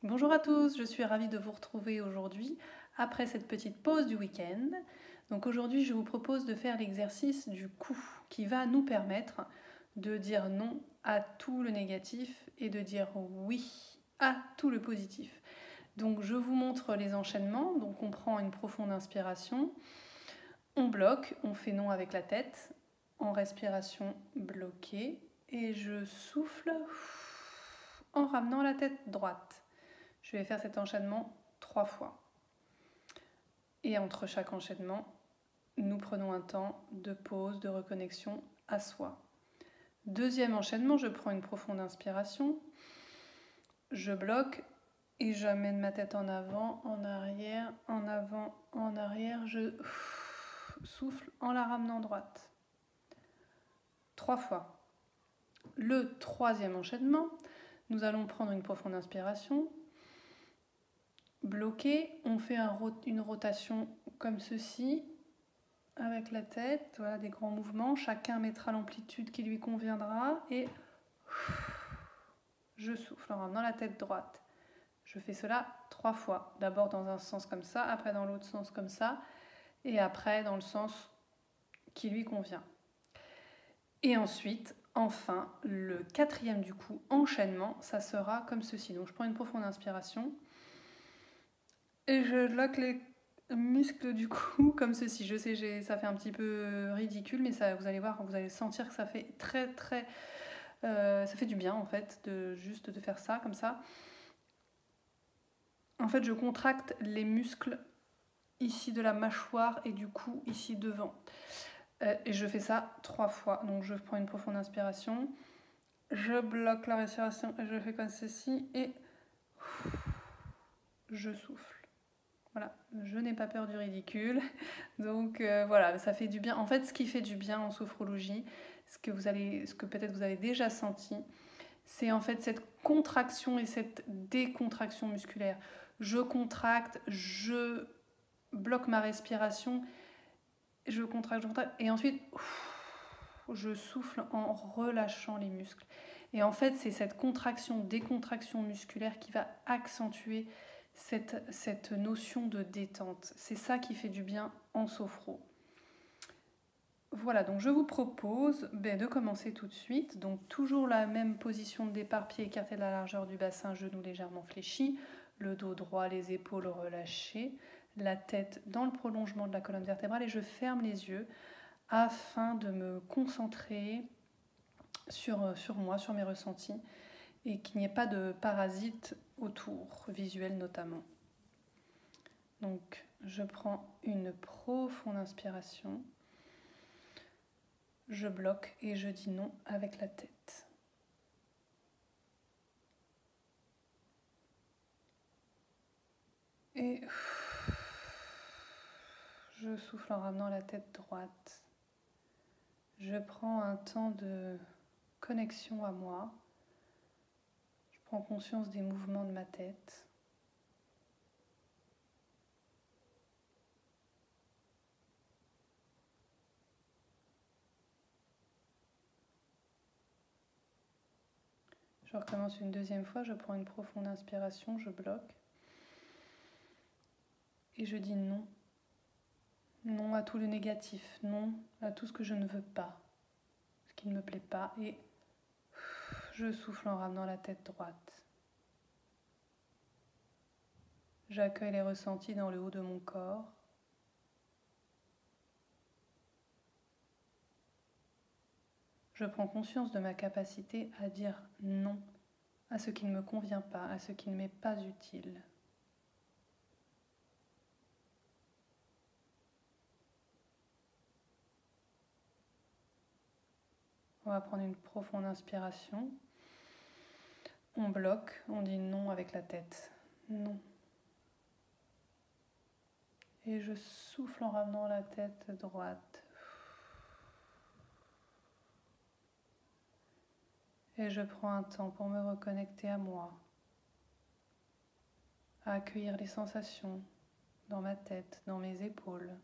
Bonjour à tous, je suis ravie de vous retrouver aujourd'hui après cette petite pause du week-end. Donc aujourd'hui, je vous propose de faire l'exercice du coup qui va nous permettre de dire non à tout le négatif et de dire oui à tout le positif. Donc je vous montre les enchaînements. Donc on prend une profonde inspiration, on bloque, on fait non avec la tête, en respiration bloquée et je souffle en ramenant la tête droite. Je vais faire cet enchaînement 3 fois. Et entre chaque enchaînement, nous prenons un temps de pause, de reconnexion à soi. Deuxième enchaînement, je prends une profonde inspiration, je bloque et j'amène ma tête en avant, en arrière, en avant, en arrière. Je souffle en la ramenant droite. 3 fois. Le troisième enchaînement, nous allons prendre une profonde inspiration, bloquer, on fait une rotation comme ceci, avec la tête, voilà, des grands mouvements, chacun mettra l'amplitude qui lui conviendra et je souffle en ramenant la tête droite. Je fais cela 3 fois, d'abord dans un sens comme ça, après dans l'autre sens comme ça, et après dans le sens qui lui convient. Et ensuite, enfin, le quatrième du coup, enchaînement, ça sera comme ceci. Donc je prends une profonde inspiration et je lock les muscles du cou comme ceci. Je sais, ça fait un petit peu ridicule, mais ça, vous allez voir, vous allez sentir que ça fait ça fait du bien en fait, juste de faire ça comme ça. En fait, je contracte les muscles ici de la mâchoire et du cou ici devant. Et je fais ça 3 fois. Donc je prends une profonde inspiration, je bloque la respiration et je fais comme ceci et je souffle. Voilà, je n'ai pas peur du ridicule. Donc voilà, ça fait du bien. En fait, ce qui fait du bien en sophrologie, ce que peut-être vous avez déjà senti, c'est en fait cette contraction et cette décontraction musculaire. Je contracte, je bloque ma respiration, je contracte, et ensuite je souffle en relâchant les muscles. Et en fait, c'est cette contraction, décontraction musculaire qui va accentuer cette notion de détente. C'est ça qui fait du bien en sophro. Voilà, donc je vous propose de commencer tout de suite. Donc toujours la même position de départ, pied écarté de la largeur du bassin, genoux légèrement fléchis, le dos droit, les épaules relâchées, la tête dans le prolongement de la colonne vertébrale et je ferme les yeux afin de me concentrer sur moi, sur mes ressentis et qu'il n'y ait pas de parasites autour, visuels notamment. Donc je prends une profonde inspiration. Je bloque et je dis non avec la tête. Et je souffle en ramenant la tête droite. Je prends un temps de connexion à moi. Je prends conscience des mouvements de ma tête. Je recommence une deuxième fois, je prends une profonde inspiration, je bloque. Et je dis non. Non à tout le négatif, non à tout ce que je ne veux pas, ce qui ne me plaît pas. Et je souffle en ramenant la tête droite. J'accueille les ressentis dans le haut de mon corps. Je prends conscience de ma capacité à dire non à ce qui ne me convient pas, à ce qui ne m'est pas utile. On va prendre une profonde inspiration. On bloque, on dit non avec la tête. Non. Et je souffle en ramenant la tête droite. Et je prends un temps pour me reconnecter à moi, à accueillir les sensations dans ma tête, dans mes épaules.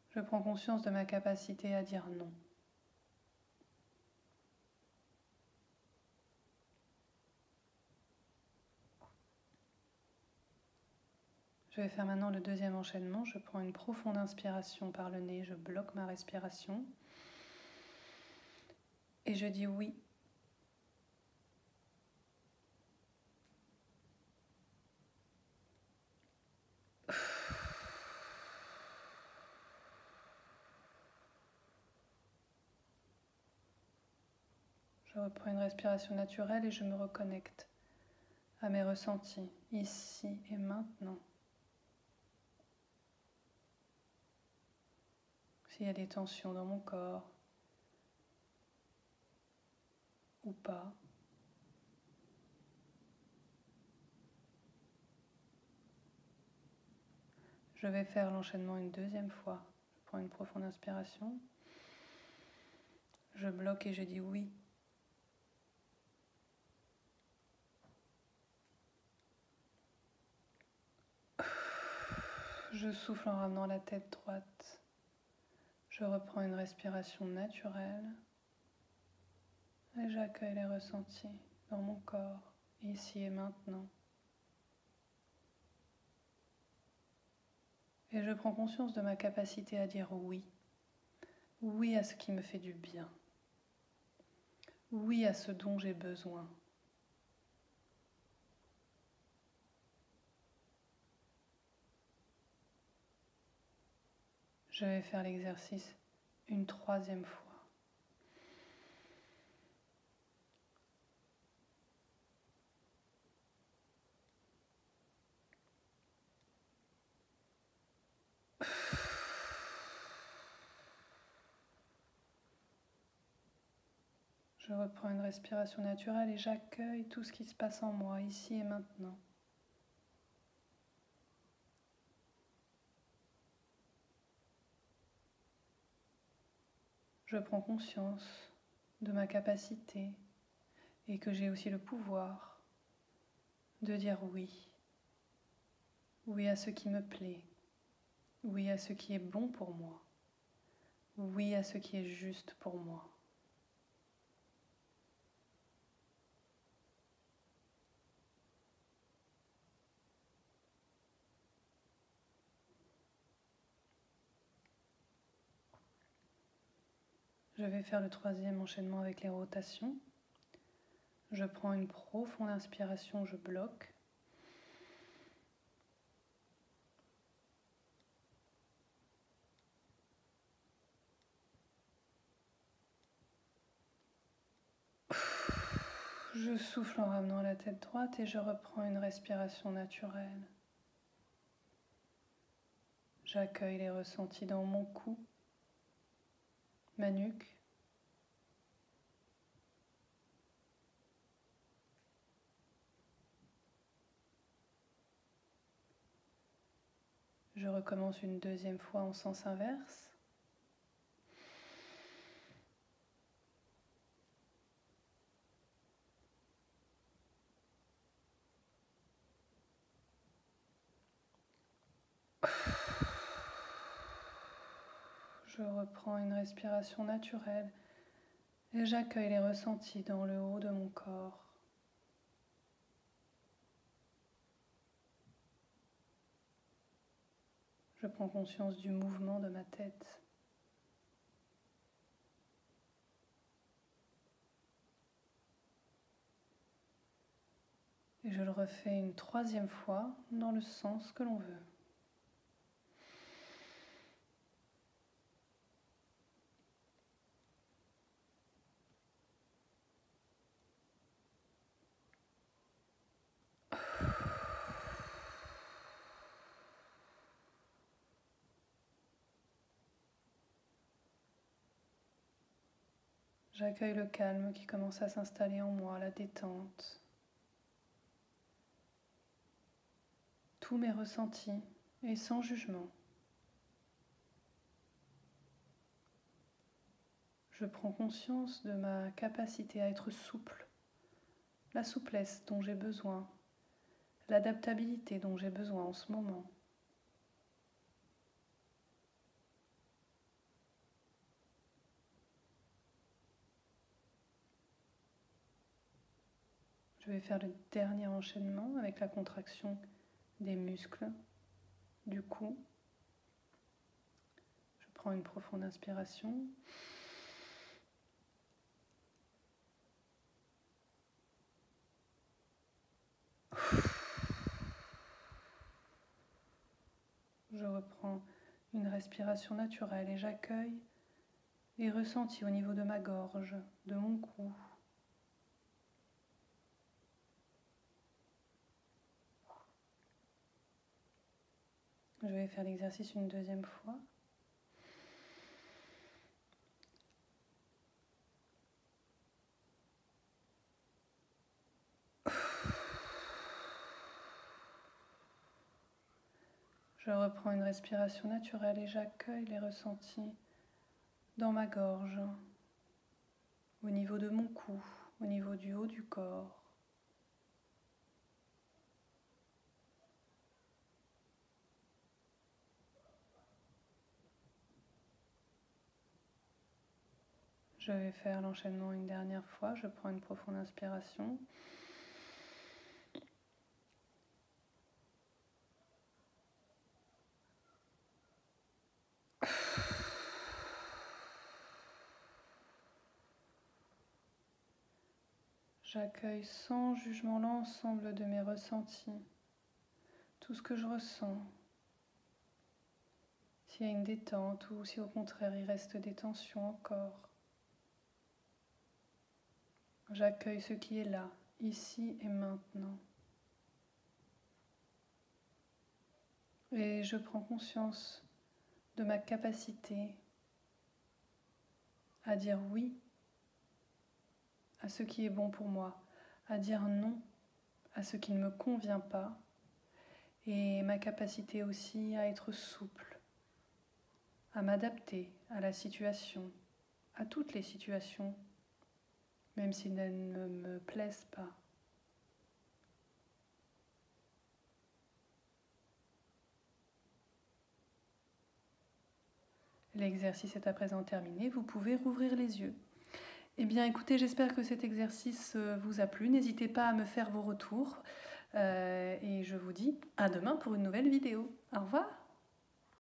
Je prends conscience de ma capacité à dire non. Je vais faire maintenant le deuxième enchaînement. Je prends une profonde inspiration par le nez, je bloque ma respiration et je dis oui. Je reprends une respiration naturelle et je me reconnecte à mes ressentis, ici et maintenant. S'il y a des tensions dans mon corps ou pas. Je vais faire l'enchaînement une deuxième fois. Je prends une profonde inspiration. Je bloque et je dis oui. Je souffle en ramenant la tête droite. Je reprends une respiration naturelle et j'accueille les ressentis dans mon corps, ici et maintenant. Et je prends conscience de ma capacité à dire oui. Oui à ce qui me fait du bien. Oui à ce dont j'ai besoin. Je vais faire l'exercice une troisième fois. Je reprends une respiration naturelle et j'accueille tout ce qui se passe en moi, ici et maintenant. Je prends conscience de ma capacité et que j'ai aussi le pouvoir de dire oui. Oui à ce qui me plaît. Oui à ce qui est bon pour moi. Oui à ce qui est juste pour moi. Je vais faire le troisième enchaînement avec les rotations. Je prends une profonde inspiration, je bloque. Je souffle en ramenant la tête droite et je reprends une respiration naturelle. J'accueille les ressentis dans mon cou, ma nuque. Je recommence une deuxième fois en sens inverse. Je reprends une respiration naturelle et j'accueille les ressentis dans le haut de mon corps. Je prends conscience du mouvement de ma tête. Et je le refais une troisième fois dans le sens que l'on veut. J'accueille le calme qui commence à s'installer en moi, la détente. Tous mes ressentis et sans jugement. Je prends conscience de ma capacité à être souple, la souplesse dont j'ai besoin, l'adaptabilité dont j'ai besoin en ce moment. Je vais faire le dernier enchaînement avec la contraction des muscles du cou. Je prends une profonde inspiration. Je reprends une respiration naturelle et j'accueille les ressentis au niveau de ma gorge, de mon cou. Je vais faire l'exercice une deuxième fois. Je reprends une respiration naturelle et j'accueille les ressentis dans ma gorge, au niveau de mon cou, au niveau du haut du corps. Je vais faire l'enchaînement une dernière fois. Je prends une profonde inspiration. J'accueille sans jugement l'ensemble de mes ressentis, tout ce que je ressens. S'il y a une détente ou si au contraire il reste des tensions encore. J'accueille ce qui est là, ici et maintenant. Et je prends conscience de ma capacité à dire oui à ce qui est bon pour moi, à dire non à ce qui ne me convient pas, et ma capacité aussi à être souple, à m'adapter à la situation, à toutes les situations, même si elles ne me plaisent pas. L'exercice est à présent terminé, vous pouvez rouvrir les yeux. Eh bien écoutez, j'espère que cet exercice vous a plu. N'hésitez pas à me faire vos retours et je vous dis à demain pour une nouvelle vidéo. Au revoir.